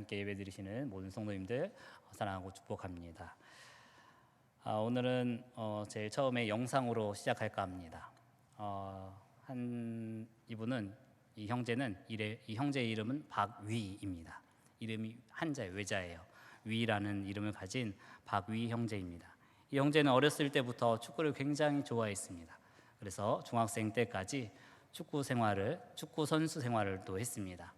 함께 예배드리시는 모든 성도님들 사랑하고 축복합니다. 오늘은 제일 처음에 영상으로 시작할까 합니다. 이분은 이 형제의 이름은 박위입니다. 이름이 한자예요, 외자예요. 위라는 이름을 가진 박위 형제입니다. 이 형제는 어렸을 때부터 축구를 굉장히 좋아했습니다. 그래서 중학생 때까지 축구 선수 생활을 또 했습니다.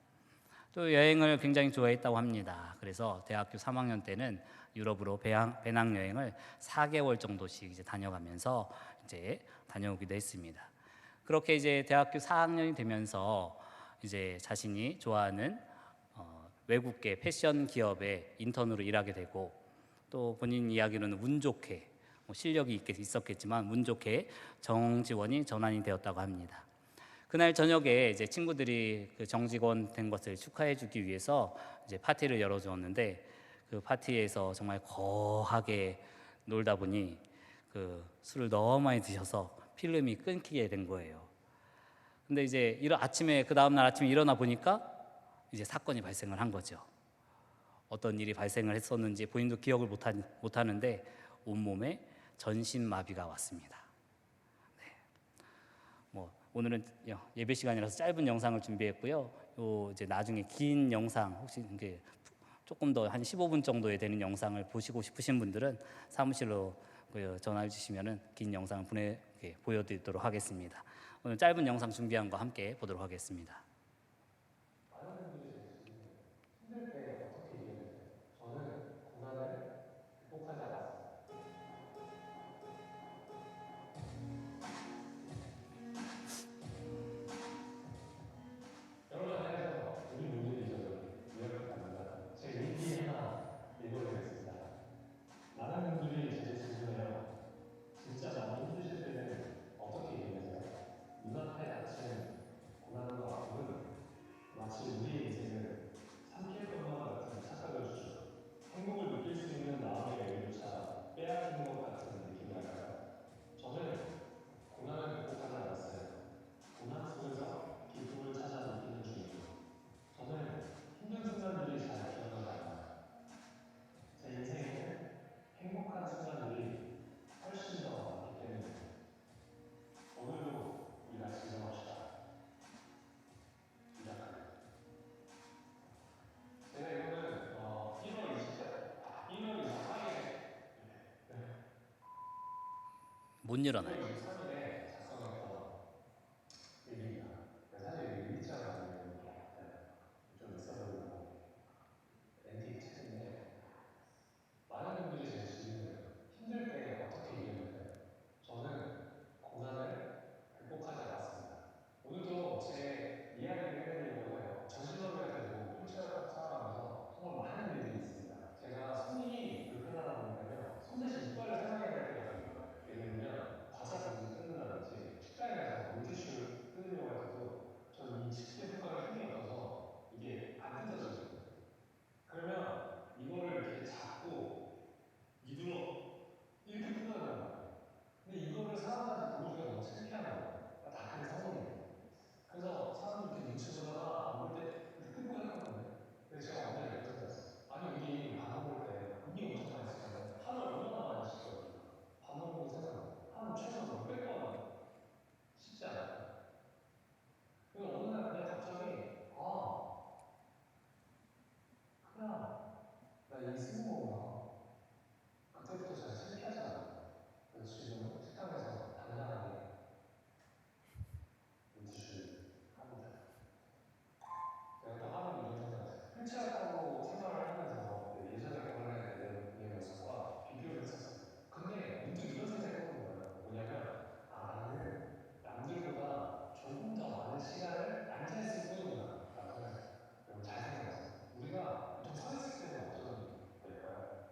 또 여행을 굉장히 좋아했다고 합니다. 그래서 대학교 3학년 때는 유럽으로 배낭여행을 4개월 정도씩 이제 다녀가면서 이제 다녀오기도 했습니다. 그렇게 이제 대학교 4학년이 되면서 이제 자신이 좋아하는 외국계 패션 기업의 인턴으로 일하게 되고, 또 본인 이야기로는 운 좋게 실력이 있었겠지만 운 좋게 정직원이 전환이 되었다고 합니다. 그날 저녁에 이제 친구들이 그 정직원 된 것을 축하해주기 위해서 이제 파티를 열어주었는데, 그 파티에서 정말 거하게 놀다 보니 그 술을 너무 많이 드셔서 필름이 끊기게 된 거예요. 근데 이제 그 다음날 아침에 일어나 보니까 이제 사건이 발생을 한 거죠. 어떤 일이 발생을 했었는지 본인도 기억을 못하는데 온몸에 전신마비가 왔습니다. 오늘은 예배 시간이라서 짧은 영상을 준비했고요. 이제 나중에 긴 영상, 혹시 이게 조금 더 한 15분 정도에 되는 영상을 보시고 싶으신 분들은 사무실로 전화해 주시면은 긴 영상을 보여드리도록 하겠습니다. 오늘 짧은 영상 준비한 거 함께 보도록 하겠습니다. 많은 분들이 힘들 때 어떻게 이겨내세요? 저는 고난을 극복하지 않았습니다. 여러분 안녕하세요. 우리 모두의 잊어버린 무역극단입니다. 제 일기 하나 읽어드리겠습니다. 많은 분들이 제게 질문해요. 진짜 많이 힘드실 때는 어떻게 이겨내세요? 눈앞에 닥친 고난과 아픔은 마치 우리의 인생을 삼킬 것만 같은 착각을 주죠. 행복을 느낄 수 있는 마음의 여유조차 빼앗기는 것 같은 느낌이랄까요? 저는 고난을 극복하지 않았어요. 고난 속에서 기쁨을 찾아 느끼는 중이죠. 저는 힘든 순간들이 잘 기억나지 않아요. 제 인생에는 행복한 순간들이 훨씬 더 많기 때문입니다. 오늘도 우리가 진정합시다. 시작합니다. 제가 이거는 1월 24일에 못 1월 일어나요. 23일에 작성했던 일기입니다. 사실 이게 일기장을 만들면 이렇게 좀 있어 보이려고 앤틱 책인데, 많은 분들이 제게 질문해요. 힘들 때 어떻게 이겨내세요? 저는 고난을 극복하지 않았습니다. 오늘도 제 이야기를 해드리려고 해요. 전신마비가 되고 휠체어를 타고 살아가면서 정말 많은 일들이 있습니다. 제가 손이 불편하다 보니까요, 손 대신 이빨을 사용해야 될 때가 좀 있어요. 예를 들면 과자 봉지 뜯는다든지 식당에 가서 물티슈를 뜯으려고 할 때도 저는 이 집게 손가락에 힘이 없어서 이게 안 뜯어지거든요. 그러면 이거를 이렇게 잡고 미들어 이렇게 뜯어야 한단 말이에요. 근데 이거를 사람들한테 보여주기가 너무 창피한 거예요. 나 근데 성공인데. 그래서 사람들 이렇게 눈치 보다가 안 볼 때 이렇게 뜯고 했거든요. 근데 제가 어느 날 이런 생각했어요. 아니 우리 밥 먹을 때 돈이 엄청 많이 쓰잖아요. 하루에 얼마나 많이 씻어요 우리가. 밥 먹는 거 생각나요. 한 최소 몇백 번 씻지 않을까요? 그래서 어느 날 그냥 갑자기 그냥 나 이 쓰는 거구나. 그때부터 제가 창피하지가 않아요. 그래서 지금은 식당에서 당당하게 물티슈를 합니다. 제가 또 하루는 이런 생각을 했어요. 휠체어 타고 생활을 하면서 예전에 고난에 대한 녀석과 비교를 했었어요. 근데 문득 이런 생각이 떠오른 거예요. 뭐냐면 나는 남들보다 조금 더 많은 시간을 앉아있을 뿐이구나 라고 생각했어요. 여러분 잘 생각해보세요. 우리가 보통 서 있을 때는 어떤 일이 될까요?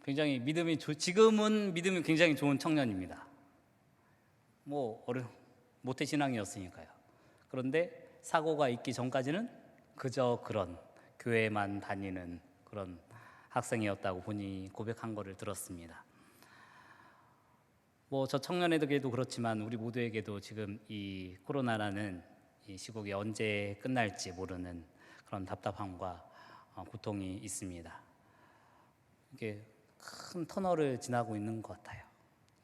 굉장히 지금은 믿음이 굉장히 좋은 청년입니다. 모태 신앙이었으니까요. 그런데 사고가 있기 전까지는 그저 그런 교회만 다니는 그런 학생이었다고 본인이 고백한 거를 들었습니다. 저 청년에게도 그렇지만 우리 모두에게도 지금 이 코로나라는 이 시국이 언제 끝날지 모르는 그런 답답함과 고통이 있습니다. 이게 큰 터널을 지나고 있는 것 같아요.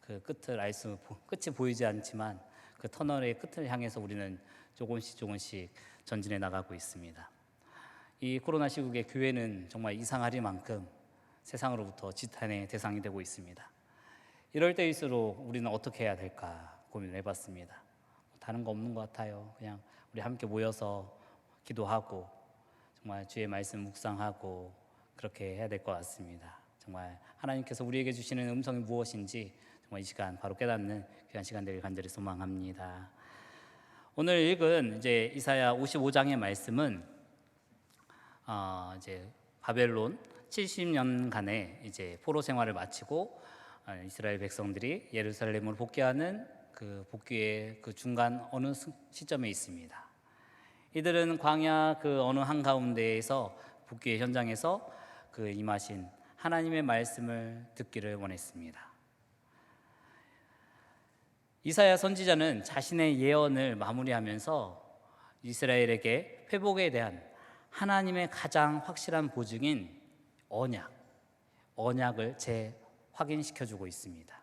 그 끝이 보이지 않지만 그 터널의 끝을 향해서 우리는 조금씩 전진해 나가고 있습니다. 이 코로나 시국에 교회는 정말 이상하리만큼 세상으로부터 지탄의 대상이 되고 있습니다. 이럴 때일수록 우리는 어떻게 해야 될까 고민을 해봤습니다. 다른 거 없는 것 같아요. 그냥 우리 함께 모여서 기도하고 정말 주의 말씀 묵상하고 그렇게 해야 될 것 같습니다. 정말 하나님께서 우리에게 주시는 음성이 무엇인지 정말 이 시간 바로 깨닫는 귀한 시간 되길 간절히 소망합니다. 오늘 읽은 이제 이사야 55장의 말씀은 이제 바벨론 70년간의 이제 포로 생활을 마치고 이스라엘 백성들이 예루살렘으로 복귀하는 그 복귀의 그 중간 어느 시점에 있습니다. 이들은 광야 그 어느 한가운데에서 복귀의 현장에서 그 임하신 하나님의 말씀을 듣기를 원했습니다. 이사야 선지자는 자신의 예언을 마무리하면서 이스라엘에게 회복에 대한 하나님의 가장 확실한 보증인 언약을 재확인시켜주고 있습니다.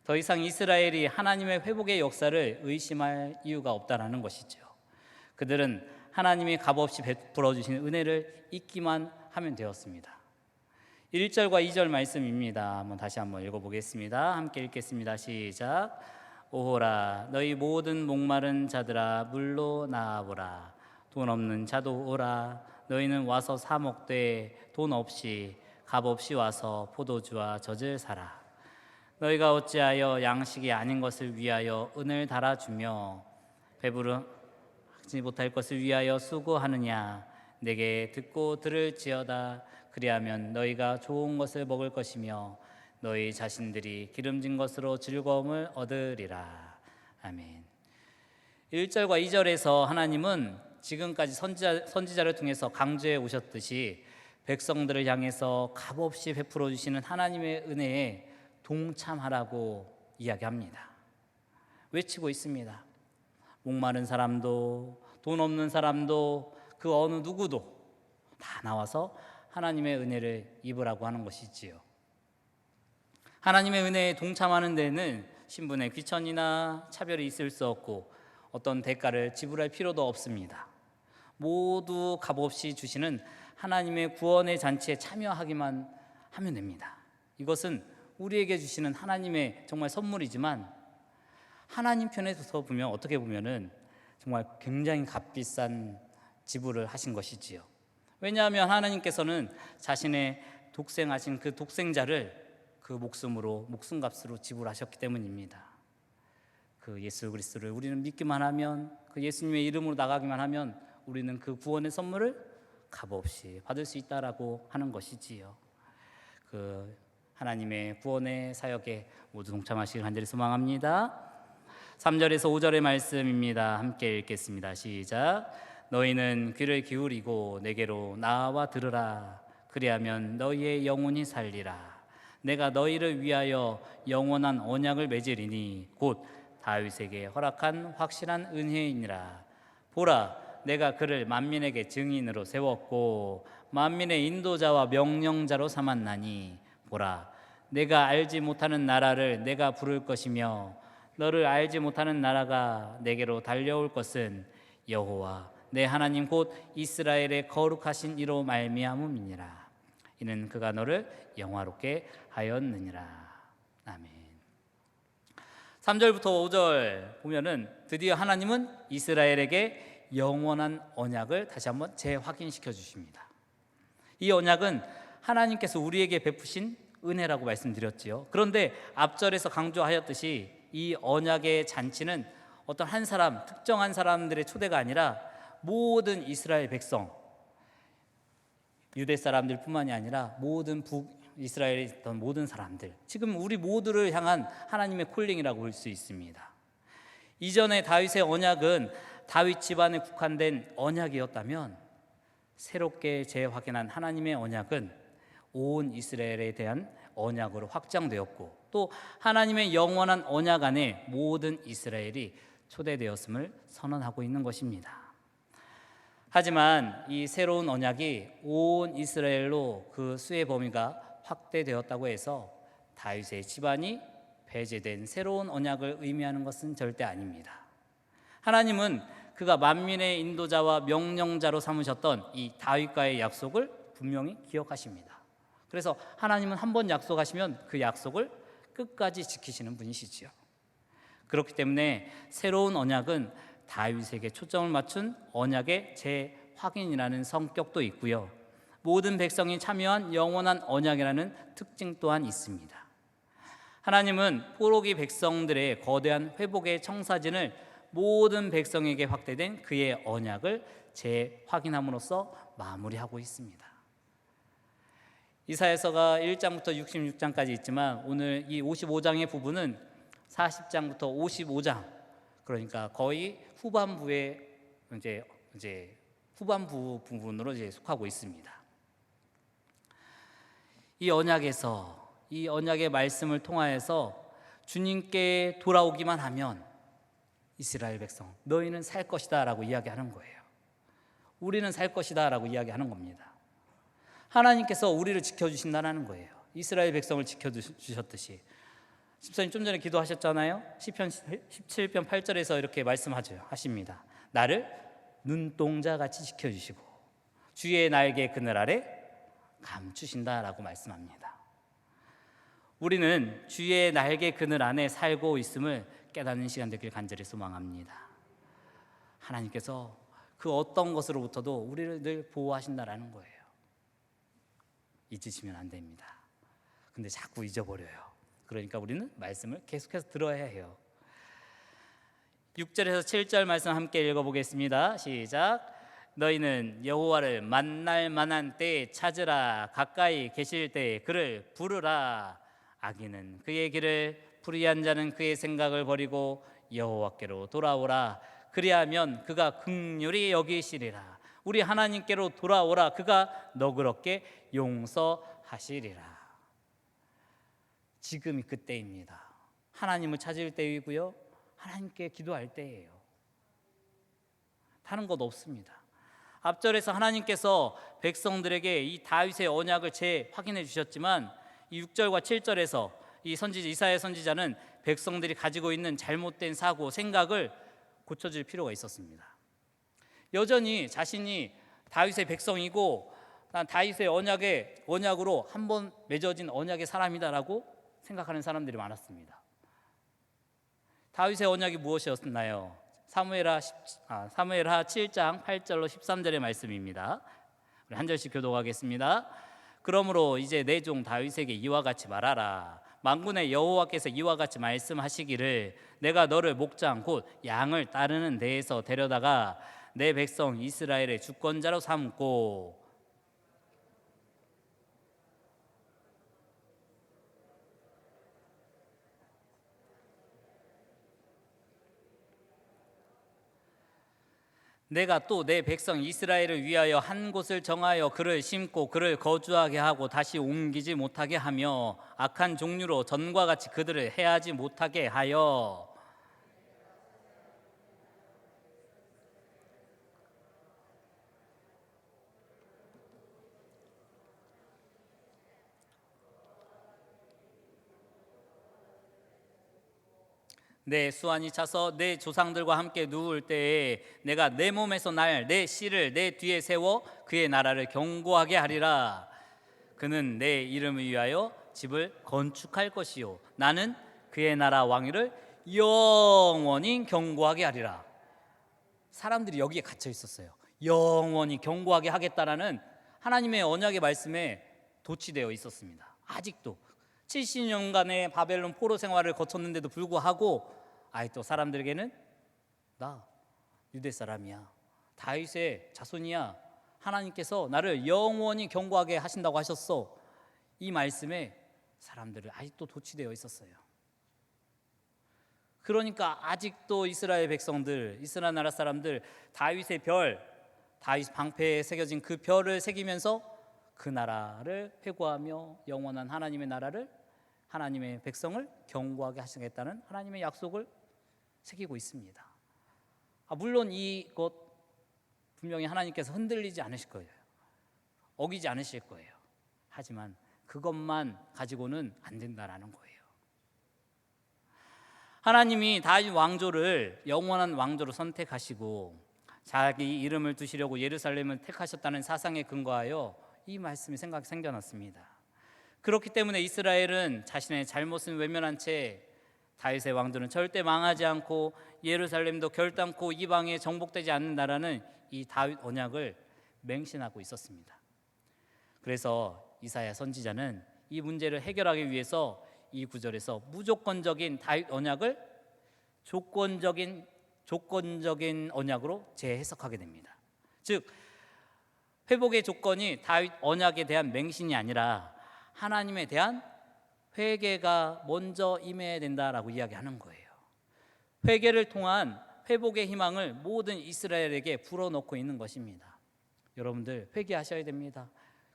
더 이상 이스라엘이 하나님의 회복의 역사를 의심할 이유가 없다는 것이죠. 그들은 하나님이 값없이 베풀어 주신 은혜를 잊기만 하면 되었습니다. 1절과 2절 말씀입니다. 다시 한번 읽어보겠습니다. 함께 읽겠습니다. 시작. 오호라 너희 모든 목마른 자들아 물로 나아오라. 돈 없는 자도 오라. 너희는 와서 사 먹되 돈 없이 값없이 와서 포도주와 젖을 사라. 너희가 어찌하여 양식이 아닌 것을 위하여 은을 달아주며 배부르지 못할 것을 위하여 수고하느냐. 내게 듣고 들을지어다. 그리하면 너희가 좋은 것을 먹을 것이며 너희 자신들이 기름진 것으로 즐거움을 얻으리라. 아멘. 1절과 2절에서 하나님은 지금까지 선지자를 통해서 강조해 오셨듯이 백성들을 향해서 값없이 베풀어 주시는 하나님의 은혜에 동참하라고 이야기합니다. 외치고 있습니다. 목마른 사람도 돈 없는 사람도 그 어느 누구도 다 나와서 하나님의 은혜를 입으라고 하는 것이지요. 하나님의 은혜에 동참하는 데는 신분의 귀천이나 차별이 있을 수 없고 어떤 대가를 지불할 필요도 없습니다. 모두 값없이 주시는 하나님의 구원의 잔치에 참여하기만 하면 됩니다. 이것은 우리에게 주시는 하나님의 정말 선물이지만 하나님 편에서 보면 어떻게 보면은 정말 굉장히 값비싼 지불을 하신 것이지요. 왜냐하면 하나님께서는 자신의 독생하신 그 독생자를 그 목숨값으로 지불하셨기 때문입니다. 그 예수 그리스도를 우리는 믿기만 하면 그 예수님의 이름으로 나가기만 하면 우리는 그 구원의 선물을 값없이 받을 수 있다라고 하는 것이지요. 그 하나님의 구원의 사역에 모두 동참하시길 간절히 소망합니다. 3절에서 5절의 말씀입니다. 함께 읽겠습니다. 시작. 너희는 귀를 기울이고 내게로 나와 들으라. 그리하면 너희의 영혼이 살리라. 내가 너희를 위하여 영원한 언약을 맺으리니 곧 다윗에게 허락한 확실한 은혜이니라. 보라, 내가 그를 만민에게 증인으로 세웠고 만민의 인도자와 명령자로 삼았나니 보라, 내가 알지 못하는 나라를 내가 부를 것이며 너를 알지 못하는 나라가 내게로 달려올 것은 여호와 내 하나님 곧 이스라엘의 거룩하신 이로 말미암음이니라. 이는 그가 너를 영화롭게 하였느니라. 아멘. 3절부터 5절 보면은 드디어 하나님은 이스라엘에게 영원한 언약을 다시 한번 재확인시켜 주십니다. 이 언약은 하나님께서 우리에게 베푸신 은혜라고 말씀드렸지요. 그런데 앞절에서 강조하였듯이 이 언약의 잔치는 어떤 한 사람, 특정한 사람들의 초대가 아니라 모든 이스라엘 백성, 유대 사람들뿐만이 아니라 모든 이스라엘에 있던 모든 사람들, 지금 우리 모두를 향한 하나님의 콜링이라고 볼 수 있습니다. 이전에 다윗의 언약은 다윗 집안에 국한된 언약이었다면 새롭게 재확인한 하나님의 언약은 온 이스라엘에 대한 언약으로 확장되었고, 또 하나님의 영원한 언약 안에 모든 이스라엘이 초대되었음을 선언하고 있는 것입니다. 하지만 이 새로운 언약이 온 이스라엘로 그 수의 범위가 확대되었다고 해서 다윗의 집안이 배제된 새로운 언약을 의미하는 것은 절대 아닙니다. 하나님은 그가 만민의 인도자와 명령자로 삼으셨던 이 다윗과의 약속을 분명히 기억하십니다. 그래서 하나님은 한번 약속하시면 그 약속을 끝까지 지키시는 분이시지요. 그렇기 때문에 새로운 언약은 다윗에게 초점을 맞춘 언약의 재확인이라는 성격도 있고요, 모든 백성이 참여한 영원한 언약이라는 특징 또한 있습니다. 하나님은 포로기 백성들의 거대한 회복의 청사진을 모든 백성에게 확대된 그의 언약을 재확인함으로써 마무리하고 있습니다. 이사야서가 1장부터 66장까지 있지만 오늘 이 55장의 부분은 40장부터 55장, 그러니까 거의 후반부의 이제 후반부 부분으로 이제 속하고 있습니다. 이 언약의 말씀을 통하여서 주님께 돌아오기만 하면 이스라엘 백성, 너희는 살 것이다 라고 이야기하는 거예요. 우리는 살 것이다 라고 이야기하는 겁니다. 하나님께서 우리를 지켜주신다는 거예요. 이스라엘 백성을 지켜주셨듯이. 집사님 좀 전에 기도하셨잖아요. 시편 17편 8절에서 이렇게 말씀하십니다. 나를 눈동자같이 지켜주시고 주의 날개 그늘 아래 감추신다라고 말씀합니다. 우리는 주의 날개 그늘 안에 살고 있음을 깨닫는 시간 되길 간절히 소망합니다. 하나님께서 그 어떤 것으로부터도 우리를 늘 보호하신다라는 거예요. 잊으시면 안 됩니다. 근데 자꾸 잊어버려요. 그러니까 우리는 말씀을 계속해서 들어야 해요. 6절에서 7절 말씀 함께 읽어보겠습니다. 시작. 너희는 여호와를 만날 만한 때에 찾으라. 가까이 계실 때에 그를 부르라. 악인은 그의 길을, 불의한 자는 그의 생각을 버리고 여호와께로 돌아오라. 그리하면 그가 긍휼히 여기시리라. 우리 하나님께로 돌아오라. 그가 너그럽게 용서하시리라. 지금이 그때입니다. 하나님을 찾을 때이고요, 하나님께 기도할 때예요. 다른 것 없습니다. 앞절에서 하나님께서 백성들에게 이 다윗의 언약을 재확인해 주셨지만 이 6절과 7절에서 이 선지자 이사야 선지자는 백성들이 가지고 있는 잘못된 사고, 생각을 고쳐줄 필요가 있었습니다. 여전히 자신이 다윗의 백성이고 난 다윗의 언약으로 한번 맺어진 언약의 사람이다라고 생각하는 사람들이 많았습니다. 다윗의 언약이 무엇이었나요? 사무엘하 7장 8절로 13절의 말씀입니다. 우리 한 절씩 교독하겠습니다. 그러므로 이제 내 종 다윗에게 이와 같이 말하라. 만군의 여호와께서 이와 같이 말씀하시기를 내가 너를 목장 곧 양을 따르는 데에서 데려다가 내 백성 이스라엘의 주권자로 삼고 내가 또 내 백성 이스라엘을 위하여 한 곳을 정하여 그를 심고 그를 거주하게 하고 다시 옮기지 못하게 하며 악한 종류로 전과 같이 그들을 해하지 못하게 하여 내 수완이 차서 내 조상들과 함께 누울 때에 내가 내 몸에서 날 내 씨를 내 뒤에 세워 그의 나라를 견고하게 하리라. 그는 내 이름을 위하여 집을 건축할 것이요 나는 그의 나라 왕위를 영원히 견고하게 하리라. 사람들이 여기에 갇혀 있었어요. 영원히 견고하게 하겠다라는 하나님의 언약의 말씀에 도취되어 있었습니다. 아직도 70년간의 바벨론 포로 생활을 거쳤는데도 불구하고 아직도 사람들에게는 나 유대 사람이야, 다윗의 자손이야, 하나님께서 나를 영원히 견고하게 하신다고 하셨어, 이 말씀에 사람들은 아직도 도취되어 있었어요. 그러니까 아직도 이스라엘 백성들, 이스라엘 나라 사람들 다윗의 별, 다윗 방패에 새겨진 그 별을 새기면서 그 나라를 회고하며 영원한 하나님의 나라를, 하나님의 백성을 경고하게 하시겠다는 하나님의 약속을 새기고 있습니다. 물론 이것 분명히 하나님께서 흔들리지 않으실 거예요. 어기지 않으실 거예요. 하지만 그것만 가지고는 안 된다라는 거예요. 하나님이 다윗 왕조를 영원한 왕조로 선택하시고 자기 이름을 두시려고 예루살렘을 택하셨다는 사상에 근거하여 이 말씀이 생겨났습니다. 그렇기 때문에 이스라엘은 자신의 잘못은 외면한 채 다윗의 왕조는 절대 망하지 않고 예루살렘도 결단코 이방에 정복되지 않는 나라는 이 다윗 언약을 맹신하고 있었습니다. 그래서 이사야 선지자는 이 문제를 해결하기 위해서 이 구절에서 무조건적인 다윗 언약을 조건적인 언약으로 재해석하게 됩니다. 즉 회복의 조건이 다윗 언약에 대한 맹신이 아니라 하나님에 대한 회개가 먼저 임해야 된다라고 이야기하는 거예요. 회개를 통한 회복의 희망을 모든 이스라엘에게 불어넣고 있는 것입니다. 여러분들 회개하셔야 됩니다.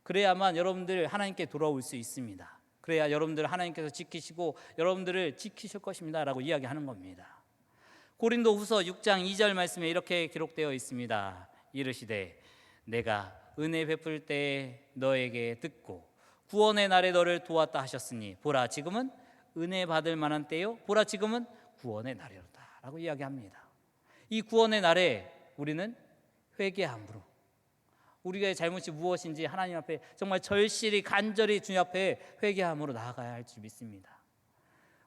그래야만 여러분들 하나님께 돌아올 수 있습니다. 그래야 여러분들 하나님께서 지키시고 여러분들을 지키실 것입니다 라고 이야기하는 겁니다. 고린도후서 6장 2절 말씀에 이렇게 기록되어 있습니다. 이르시되 내가 은혜 베풀 때에 너에게 듣고 구원의 날에 너를 도왔다 하셨으니 보라 지금은 은혜 받을 만한 때요 보라 지금은 구원의 날이로다 라고 이야기합니다. 이 구원의 날에 우리는 회개함으로 우리의 잘못이 무엇인지 하나님 앞에 정말 절실히 간절히 주님 앞에 회개함으로 나아가야 할 줄 믿습니다.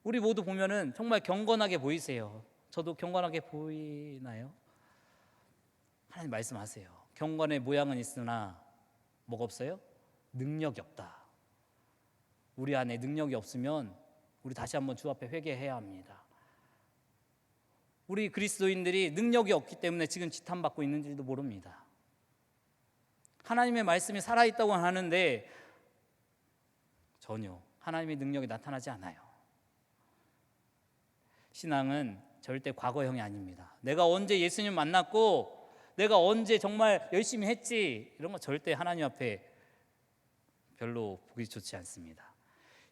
우리 모두 보면은 정말 경건하게 보이세요. 저도 경건하게 보이나요? 하나님 말씀하세요. 경건의 모양은 있으나 뭐가 없어요? 능력이 없다. 우리 안에 능력이 없으면 우리 다시 한번 주 앞에 회개해야 합니다. 우리 그리스도인들이 능력이 없기 때문에 지금 지탄받고 있는지도 모릅니다. 하나님의 말씀이 살아있다고 하는데 전혀 하나님의 능력이 나타나지 않아요. 신앙은 절대 과거형이 아닙니다. 내가 언제 예수님 만났고 내가 언제 정말 열심히 했지 이런 거 절대 하나님 앞에 별로 보기 좋지 않습니다.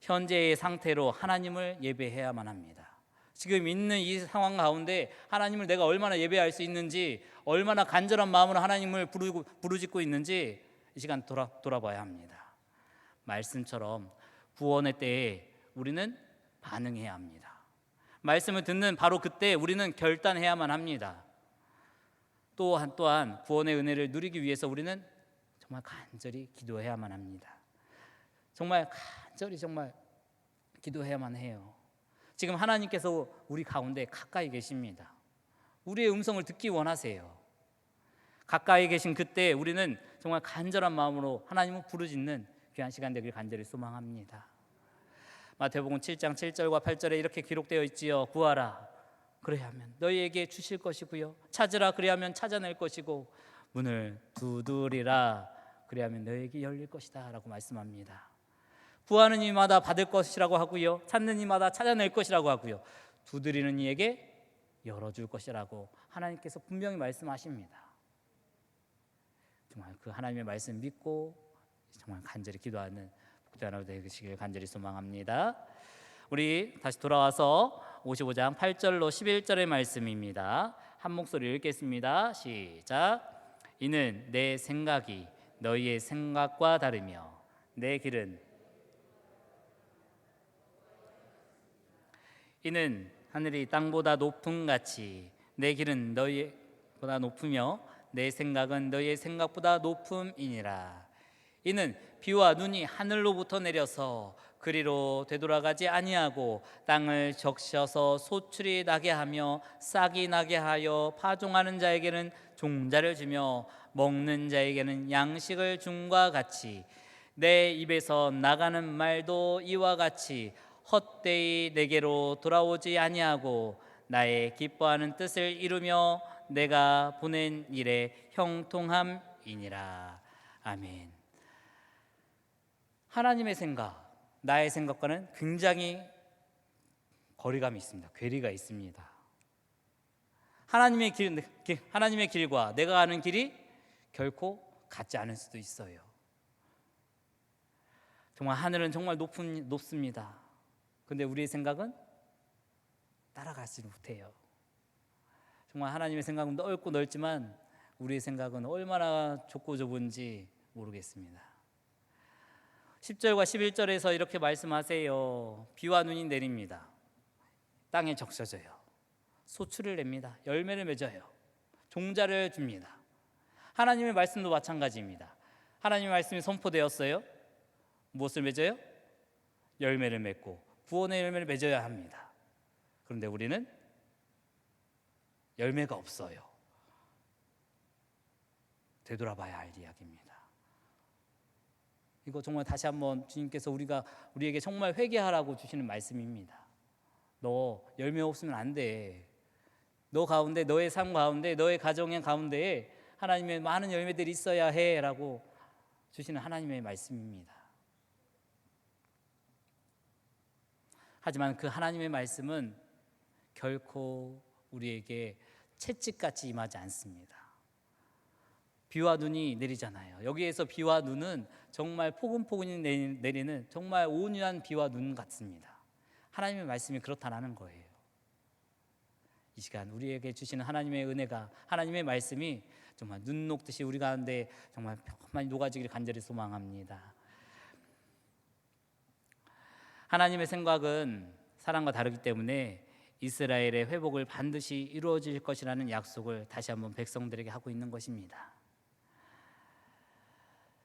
현재의 상태로 하나님을 예배해야만 합니다. 지금 있는 이 상황 가운데 하나님을 내가 얼마나 예배할 수 있는지, 얼마나 간절한 마음으로 하나님을 부르짖고 있는지 이 시간 돌아봐야 합니다. 말씀처럼 구원의 때에 우리는 반응해야 합니다. 말씀을 듣는 바로 그때 우리는 결단해야만 합니다. 또한 구원의 은혜를 누리기 위해서 우리는 정말 간절히 기도해야만 합니다. 정말 간절히 정말 기도해야만 해요. 지금 하나님께서 우리 가운데 가까이 계십니다. 우리의 음성을 듣기 원하세요. 가까이 계신 그때 우리는 정말 간절한 마음으로 하나님을 부르짖는 귀한 시간 되길 간절히 소망합니다. 마태복음 7장 7절과 8절에 이렇게 기록되어 있지요. 구하라 그래야하면 너희에게 주실 것이고요, 찾으라 그래야하면 찾아낼 것이고, 문을 두드리라 그래야하면 너희에게 열릴 것이다 라고 말씀합니다. 구하는 이마다 받을 것이라고 하고요, 찾는 이마다 찾아낼 것이라고 하고요, 두드리는 이에게 열어줄 것이라고 하나님께서 분명히 말씀하십니다. 정말 그 하나님의 말씀 믿고 정말 간절히 기도하는 복된 하루 되시길 간절히 소망합니다. 우리 다시 돌아와서 55장 8절로 11절의 말씀입니다. 한 목소리 읽겠습니다. 시작. 이는 내 생각이 너희의 생각과 다르며 내 길은 이는 하늘이 땅보다 높음 같이 내 길은 너희보다 높으며 내 생각은 너희의 생각보다 높음이니라. 이는 비와 눈이 하늘로부터 내려서 그리로 되돌아가지 아니하고 땅을 적셔서 소출이 나게 하며 싹이 나게 하여 파종하는 자에게는 종자를 주며 먹는 자에게는 양식을 줌과 같이 내 입에서 나가는 말도 이와 같이 헛되이 내게로 돌아오지 아니하고 나의 기뻐하는 뜻을 이루며 내가 보낸 일에 형통함이니라. 아멘. 하나님의 생각, 나의 생각과는 굉장히 거리감이 있습니다. 괴리가 있습니다. 하나님의 길과 내가 가는 길이 결코 같지 않을 수도 있어요. 정말 하늘은 정말 높습니다. 근데 우리의 생각은 따라가지 못해요. 정말 하나님의 생각은 넓고 넓지만 우리의 생각은 얼마나 좁고 좁은지 모르겠습니다. 10절과 11절에서 이렇게 말씀하세요. 비와 눈이 내립니다. 땅에 적셔져요. 소출을 냅니다. 열매를 맺어요. 종자를 줍니다. 하나님의 말씀도 마찬가지입니다. 하나님의 말씀이 선포되었어요. 무엇을 맺어요? 열매를 맺고 구원의 열매를 맺어야 합니다. 그런데 우리는 열매가 없어요. 되돌아봐야 할 이야기입니다. 이거 정말 다시 한번 주님께서 우리에게 정말 회개하라고 주시는 말씀입니다. 너 열매 없으면 안 돼. 너 가운데, 너의 삶 가운데, 너의 가정의 가운데에 하나님의 많은 열매들이 있어야 해라고 주시는 하나님의 말씀입니다. 하지만 그 하나님의 말씀은 결코 우리에게 채찍같이 임하지 않습니다. 비와 눈이 내리잖아요. 여기에서 비와 눈은 정말 포근포근히 내리는 정말 온유한 비와 눈 같습니다. 하나님의 말씀이 그렇다라는 거예요. 이 시간 우리에게 주시는 하나님의 은혜가, 하나님의 말씀이 정말 눈 녹듯이 우리 가운데 정말 많이 녹아지기를 간절히 소망합니다. 하나님의 생각은 사람과 다르기 때문에 이스라엘의 회복을 반드시 이루어질 것이라는 약속을 다시 한번 백성들에게 하고 있는 것입니다.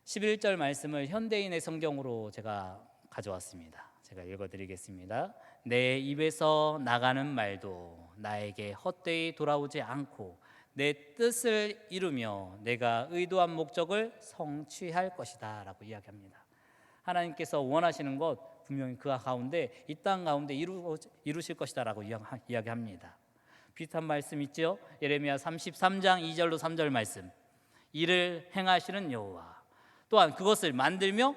11절 말씀을 현대인의 성경으로 제가 가져왔습니다. 제가 읽어드리겠습니다. 내 입에서 나가는 말도 나에게 헛되이 돌아오지 않고 내 뜻을 이루며 내가 의도한 목적을 성취할 것이다 라고 이야기합니다. 하나님께서 원하시는 것 분명히 그 가운데, 이 땅 가운데 이루실 것이다 라고 이야기합니다. 비슷한 말씀 있죠? 예레미야 33장 2절로 3절 말씀. 이를 행하시는 여호와, 또한 그것을 만들며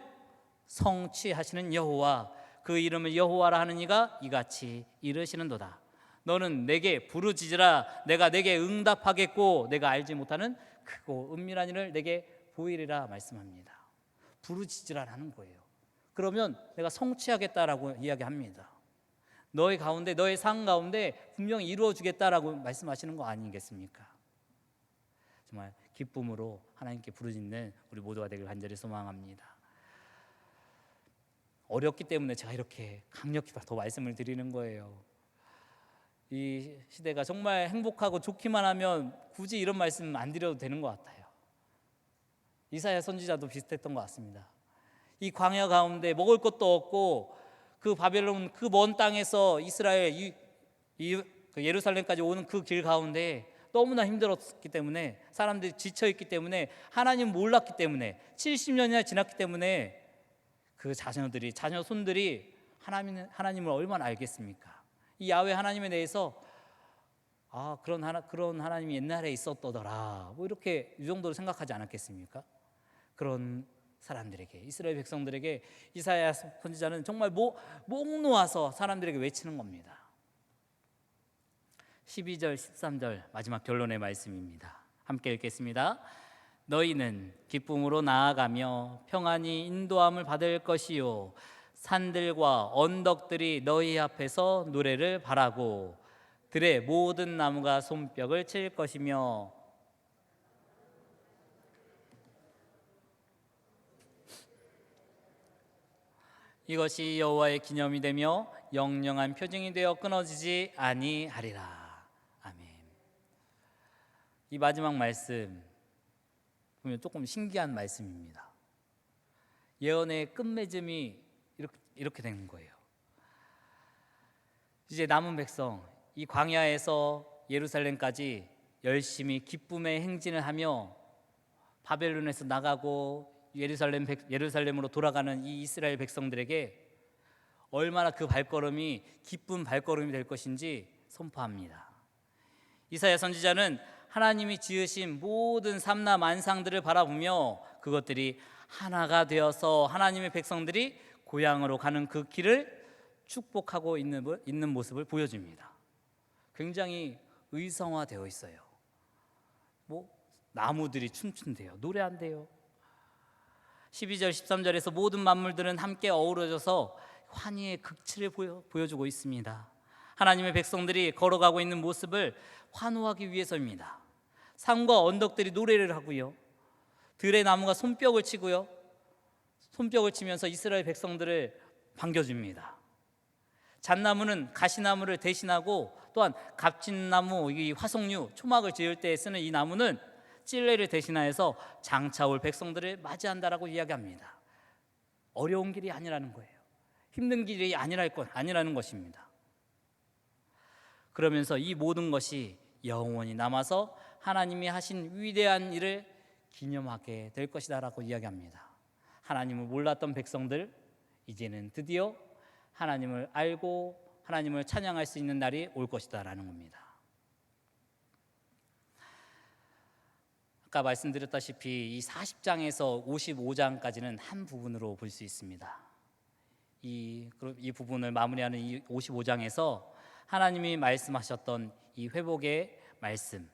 성취하시는 여호와, 그 이름을 여호와라 하는 이가 이같이 이르시는도다. 너는 내게 부르짖으라. 내가 내게 응답하겠고 내가 알지 못하는 크고 은밀한 일을 내게 보이리라 말씀합니다. 부르짖으라는 거예요. 그러면 내가 성취하겠다라고 이야기합니다. 너의 가운데, 너의 삶 가운데 분명히 이루어주겠다라고 말씀하시는 거 아니겠습니까? 정말 기쁨으로 하나님께 부르짖는 우리 모두가 되길 간절히 소망합니다. 어렵기 때문에 제가 이렇게 강력히 더 말씀을 드리는 거예요. 이 시대가 정말 행복하고 좋기만 하면 굳이 이런 말씀 안 드려도 되는 것 같아요. 이사야 선지자도 비슷했던 것 같습니다. 이 광야 가운데 먹을 것도 없고 그 바벨론 그 먼 땅에서 이스라엘 그 예루살렘까지 오는 그 길 가운데 너무나 힘들었기 때문에, 사람들이 지쳐있기 때문에, 하나님 몰랐기 때문에, 70년이나 지났기 때문에 그 자녀 손들이 하나님을 얼마나 알겠습니까? 이 야훼 하나님에 대해서 그런 하나님이 옛날에 있었더라, 뭐 이렇게 이 정도로 생각하지 않았겠습니까? 그런 사람들에게, 이스라엘 백성들에게 이사야 선지자는 정말 목 놓아서 사람들에게 외치는 겁니다. 12절 13절 마지막 결론의 말씀입니다. 함께 읽겠습니다. 너희는 기쁨으로 나아가며 평안히 인도함을 받을 것이요 산들과 언덕들이 너희 앞에서 노래를 바라고 들의 모든 나무가 손뼉을 칠 것이며 이것이 여호와의 기념이 되며 영영한 표징이 되어 끊어지지 아니하리라. 아멘. 이 마지막 말씀 보면 조금 신기한 말씀입니다. 예언의 끝맺음이 이렇게 되는 거예요. 이제 남은 백성, 이 광야에서 예루살렘까지 열심히 기쁨의 행진을 하며 바벨론에서 나가고 예루살렘으로 돌아가는 이 이스라엘 백성들에게 얼마나 그 발걸음이 기쁜 발걸음이 될 것인지 선포합니다. 이사야 선지자는 하나님이 지으신 모든 삼라 만상들을 바라보며 그것들이 하나가 되어서 하나님의 백성들이 고향으로 가는 그 길을 축복하고 있는 모습을 보여줍니다. 굉장히 의성화되어 있어요. 나무들이 춤춘대요. 노래한대요. 12절 13절에서 모든 만물들은 함께 어우러져서 환희의 극치를 보여주고 있습니다. 하나님의 백성들이 걸어가고 있는 모습을 환호하기 위해서입니다. 산과 언덕들이 노래를 하고요, 들의 나무가 손뼉을 치고요, 손뼉을 치면서 이스라엘 백성들을 반겨줍니다. 잣나무는 가시나무를 대신하고, 또한 갑진나무, 이 화석류, 초막을 지을 때 쓰는 이 나무는 찔레를 대신하여서 장차올 백성들을 맞이한다라고 이야기합니다. 어려운 길이 아니라는 거예요. 힘든 길이 아니라는 것입니다. 그러면서 이 모든 것이 영원히 남아서 하나님이 하신 위대한 일을 기념하게 될 것이다라고 이야기합니다. 하나님을 몰랐던 백성들, 이제는 드디어 하나님을 알고 하나님을 찬양할 수 있는 날이 올 것이다라는 겁니다. 아까 말씀드렸다시피 이 40장에서 55장까지는 한 부분으로 볼 수 있습니다. 이 부분을 마무리하는 이 55장에서 하나님이 말씀하셨던 이 회복의 말씀,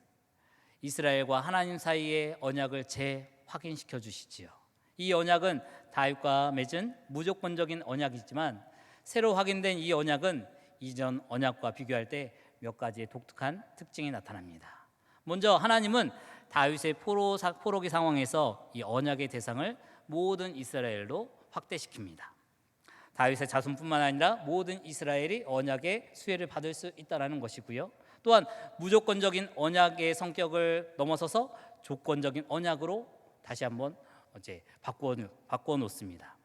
이스라엘과 하나님 사이의 언약을 재확인시켜 주시지요. 이 언약은 다윗과 맺은 무조건적인 언약이지만, 새로 확인된 이 언약은 이전 언약과 비교할 때 몇 가지의 독특한 특징이 나타납니다. 먼저 하나님은 다윗의 포로기 상황에서 이 언약의 대상을 모든 이스라엘로 확대시킵니다. 다윗의 자손뿐만 아니라 모든 이스라엘이 언약의 수혜를 받을 수 있다는 것이고요, 또한 무조건적인 언약의 성격을 넘어서서 조건적인 언약으로 다시 한번 바꾸어 놓습니다.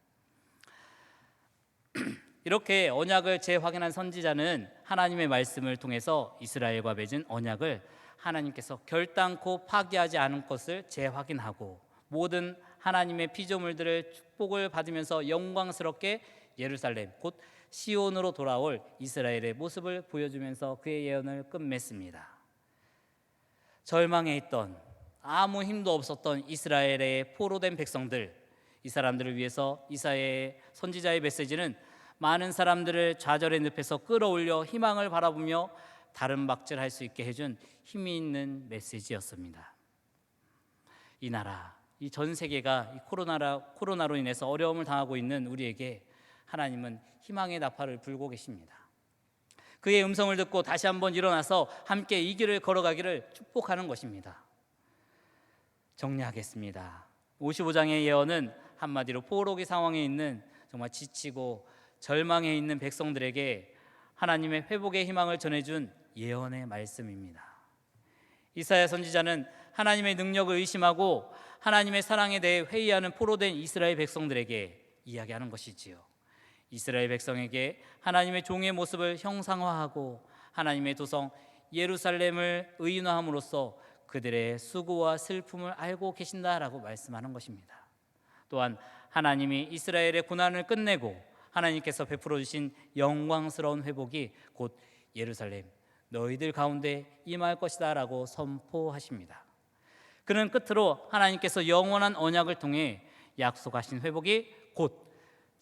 이렇게 언약을 재확인한 선지자는 하나님의 말씀을 통해서 이스라엘과 맺은 언약을 하나님께서 결단코 파기하지 않은 것을 재확인하고, 모든 하나님의 피조물들을 축복을 받으면서 영광스럽게 예루살렘 곧 시온으로 돌아올 이스라엘의 모습을 보여주면서 그의 예언을 끝맺습니다. 절망해 있던, 아무 힘도 없었던 이스라엘의 포로된 백성들, 이 사람들을 위해서 이사야의 선지자의 메시지는 많은 사람들을 좌절의 늪에서 끌어올려 희망을 바라보며 다른 박질할 수 있게 해준 힘이 있는 메시지였습니다. 이 나라, 이 전 세계가 이 코로나로 인해서 어려움을 당하고 있는 우리에게 하나님은 희망의 나팔을 불고 계십니다. 그의 음성을 듣고 다시 한번 일어나서 함께 이 길을 걸어가기를 축복하는 것입니다. 정리하겠습니다. 55장의 예언은 한마디로 포로기 상황에 있는 정말 지치고 절망해 있는 백성들에게 하나님의 회복의 희망을 전해준 예언의 말씀입니다. 이사야 선지자는 하나님의 능력을 의심하고 하나님의 사랑에 대해 회의하는 포로된 이스라엘 백성들에게 이야기하는 것이지요. 이스라엘 백성에게 하나님의 종의 모습을 형상화하고 하나님의 도성 예루살렘을 의인화함으로써 그들의 수고와 슬픔을 알고 계신다라고 말씀하는 것입니다. 또한 하나님이 이스라엘의 고난을 끝내고 하나님께서 베풀어 주신 영광스러운 회복이 곧 예루살렘 너희들 가운데 임할 것이다 라고 선포하십니다. 그는 끝으로 하나님께서 영원한 언약을 통해 약속하신 회복이 곧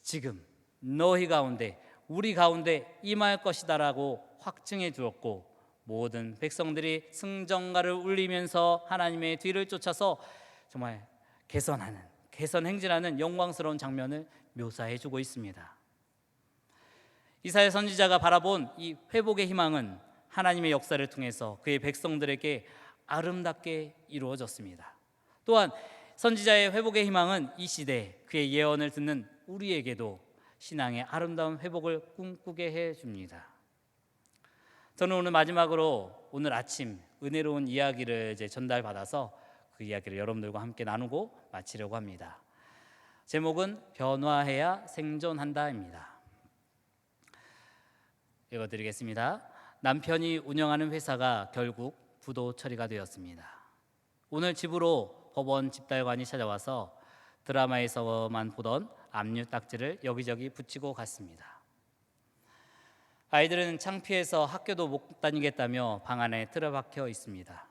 지금 너희 가운데 우리 가운데 임할 것이다 라고 확증해 주었고, 모든 백성들이 승전가를 울리면서 하나님의 뒤를 쫓아서 정말 개선 행진하는 영광스러운 장면을 묘사해 주고 있습니다. 이사야 선지자가 바라본 이 회복의 희망은 하나님의 역사를 통해서 그의 백성들에게 아름답게 이루어졌습니다. 또한 선지자의 회복의 희망은 이 시대 그의 예언을 듣는 우리에게도 신앙의 아름다운 회복을 꿈꾸게 해줍니다. 저는 오늘 마지막으로 오늘 아침 은혜로운 이야기를 전달받아서 그 이야기를 여러분들과 함께 나누고 마치려고 합니다. 제목은 변화해야 생존한다입니다. 읽어드리겠습니다. 남편이 운영하는 회사가 결국 부도 처리가 되었습니다. 오늘 집으로 법원 집달관이 찾아와서 드라마에서만 보던 압류 딱지를 여기저기 붙이고 갔습니다. 아이들은 창피해서 학교도 못 다니겠다며 방 안에 틀어박혀 있습니다.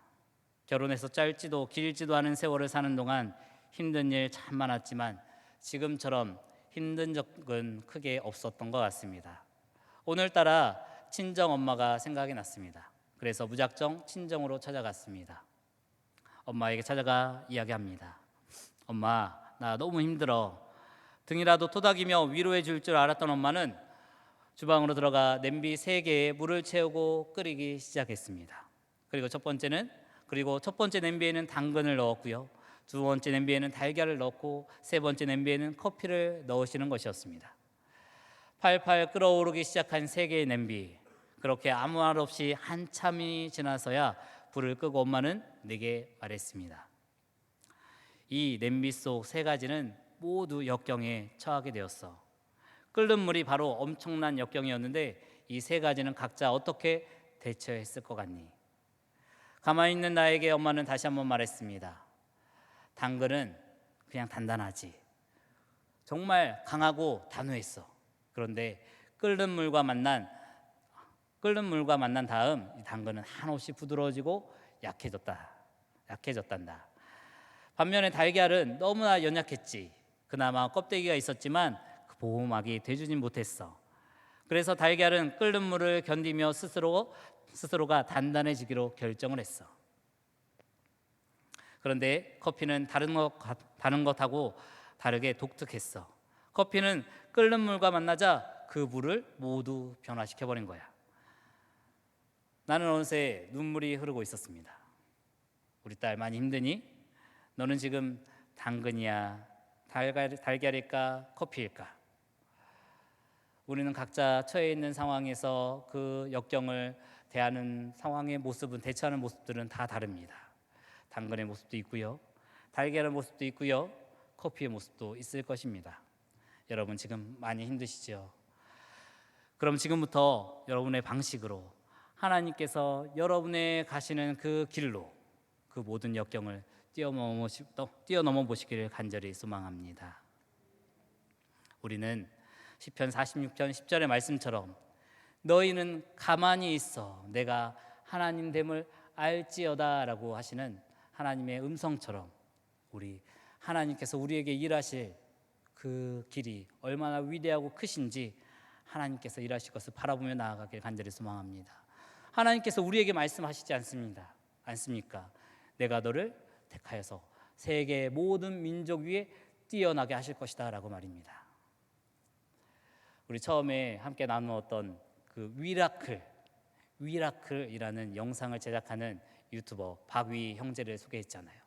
결혼해서 짧지도 길지도 않은 세월을 사는 동안 힘든 일 참 많았지만 지금처럼 힘든 적은 크게 없었던 것 같습니다. 오늘따라 친정 엄마가 생각이 났습니다. 그래서 무작정 친정으로 찾아갔습니다. 엄마에게 찾아가 이야기합니다. 엄마, 나 너무 힘들어. 등이라도 토닥이며 위로해 줄 줄 알았던 엄마는 주방으로 들어가 냄비 3개에 물을 채우고 끓이기 시작했습니다. 그리고 첫 번째 냄비에는 당근을 넣었고요. 두 번째 냄비에는 달걀을 넣고 세 번째 냄비에는 커피를 넣으시는 것이었습니다. 팔팔 끓어오르기 시작한 3개의 냄비. 그렇게 아무 말 없이 한참이 지나서야 불을 끄고 엄마는 내게 말했습니다. 이 냄비 속 3가지는 모두 역경에 처하게 되었어. 끓는 물이 바로 엄청난 역경이었는데 이 3가지는 각자 어떻게 대처했을 것 같니? 가만히 있는 나에게 엄마는 다시 한번 말했습니다. 당근은 그냥 단단하지. 정말 강하고 단호했어. 그런데 끓는 물과 만난 다음 이 당근은 한없이 부드러워지고 약해졌단다. 반면에 달걀은 너무나 연약했지. 그나마 껍데기가 있었지만 그 보호막이 돼주진 못했어. 그래서 달걀은 끓는 물을 견디며 스스로가 단단해지기로 결정을 했어. 그런데 커피는 다른 것하고 다르게 독특했어. 커피는 끓는 물과 만나자 그 물을 모두 변화시켜버린 거야. 나는 어느새 눈물이 흐르고 있었습니다. 우리 딸 많이 힘드니? 너는 지금 당근이야, 달걀일까, 커피일까? 우리는 각자 처해 있는 상황에서 그 역경을 대하는 대처하는 모습들은 다 다릅니다. 당근의 모습도 있고요, 달걀의 모습도 있고요, 커피의 모습도 있을 것입니다. 여러분 지금 많이 힘드시죠? 그럼 지금부터 여러분의 방식으로 하나님께서 여러분의 가시는 그 길로 그 모든 역경을 뛰어넘어 보시기를 간절히 소망합니다. 우리는 시편 46편 10절의 말씀처럼 너희는 가만히 있어 내가 하나님 됨을 알지어다 라고 하시는 하나님의 음성처럼 우리 하나님께서 우리에게 일하실 그 길이 얼마나 위대하고 크신지 하나님께서 일하실 것을 바라보며 나아가길 간절히 소망합니다. 하나님께서 우리에게 말씀하시지 않습니까? 내가 너를 택하여서 세계의 모든 민족 위에 뛰어나게 하실 것이다 라고 말입니다. 우리 처음에 함께 나누었던 그 미라클이라는 영상을 제작하는 유튜버 박위 형제를 소개했잖아요.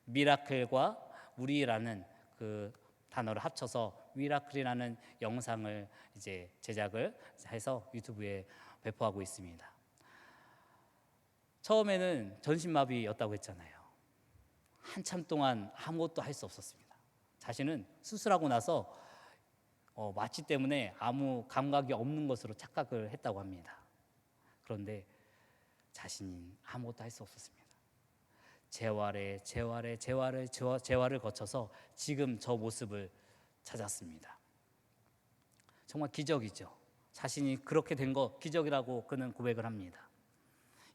미라클과 우리라는 그 단어를 합쳐서 미라클이라는 영상을 이제 제작을 해서 유튜브에 배포하고 있습니다. 처음에는 전신마비였다고 했잖아요. 한참 동안 아무것도 할 수 없었습니다. 자신은 수술하고 나서 마취 때문에 아무 감각이 없는 것으로 착각을 했다고 합니다. 그런데 자신이 아무것도 할 수 없었습니다. 재활을 거쳐서 지금 저 모습을 찾았습니다. 정말 기적이죠. 자신이 그렇게 된 거 기적이라고 그는 고백을 합니다.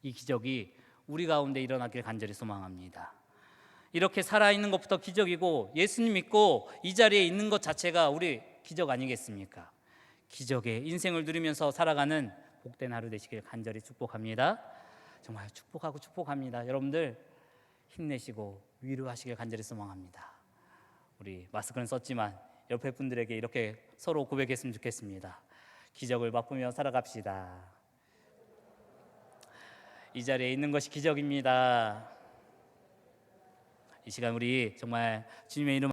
이 기적이 우리 가운데 일어나길 간절히 소망합니다. 이렇게 살아있는 것부터 기적이고 예수님 믿고 이 자리에 있는 것 자체가 우리 기적 아니겠습니까? 기적의 인생을 누리면서 살아가는 복된 하루 되시길 간절히 축복합니다. 정말 축복합니다. 여러분들 힘내시고 위로하시길 간절히 소망합니다. 우리 마스크는 썼지만 옆에 분들에게 이렇게 서로 고백했으면 좋겠습니다. 기적을 맛보며 살아갑시다. 이 자리에 있는 것이 기적입니다. 이 시간 우리 정말 주님의 이름